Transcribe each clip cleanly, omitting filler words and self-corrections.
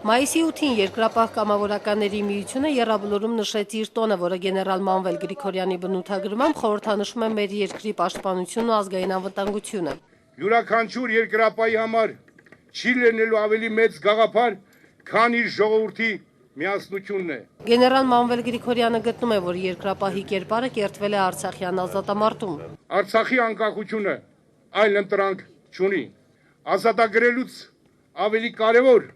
Մայիսի 8-ին Երկրապահ կամավորականների միությունը Եռաբլուրում նշեց իր տոնը, որը գեներալ Մանվել Գրիգորյանի բնութագրմամբ խորհրդանշում է մեր երկրի պաշտպանությունն ու ազգային անվտանգությունը։ Յուրաքանչյուր երկրապահի համար չի լինելու ավելի մեծ գաղափար, քան իր ժողովրդի միասնությունն է։ Գեներալ Մանվել Գրիգորյանը գտնում է, որ երկրապահի կերպարը կերտվել է Արցախյան ազատամարտում։ Արցախի անկախությունը այլ ընտրանք չունի։ Ազատագրելուց ավելի կարևոր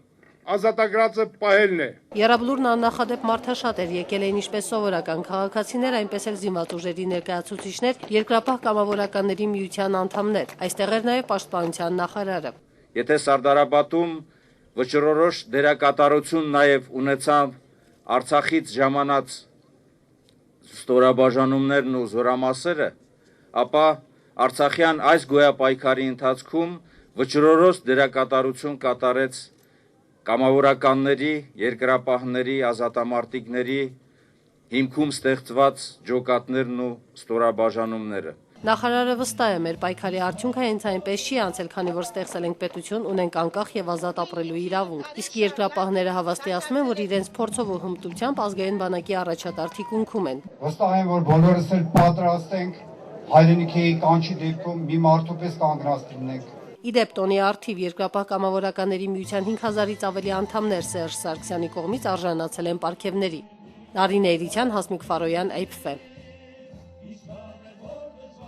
ազատագրածը պահելն է։ Եռաբլուրն աննախադեպ մարդաշատ էր, եկել էին ինչպես սովորական քաղաքացիներ, այնպես էլ զինված ուժերի ներկայացուցիչներ, Երկրապահ կամավորականների միության անդամներ։ Այստեղ էր նաև պաշտպանության նախարարը։ Եթե Սարդարապատում վճռորոշ դերակատարություն նաև ունեցավ Արցախից ժամանած ստորաբաժանումներն ու զորամասերը, ապա Արցախյան այս գոյապայքարի ընթացքում վճռորոշ դերակատարություն կատարեց կամավորականների, երկրապահների, ազատամարտիկների հիմքում ստեղծված ջոկատներն ու ստորաբաժանումները։ Նախարարը վստահ է, մեր պայքարի արդյունքը հենց այնպես չի անցել, քանի որ ստեղծել ենք պետություն, ունենք անկախ եւ ազատ ապրելու իրավունք։ Իսկ երկրապահները հավաստիացնում են, որ իրենց փորձով ու հմտությամբ ազգային բանակի առաջատար թիկունքում են։ Վստահ եմ, որ բոլորս էլ պատրաստ ենք հայրենիքի կանչի դեպքում մի մարդու պես կանգնած լինենք։ Իդեպ տոնի արդիվ Երկրապահ կամավորականների միության 5000-ից ավելի անդամներ Սերժ Սարգսյանի կողմից արժանացել են պարգևների։ Նարինե Էրիցյան, Հասմիկ Ֆարոյան, APF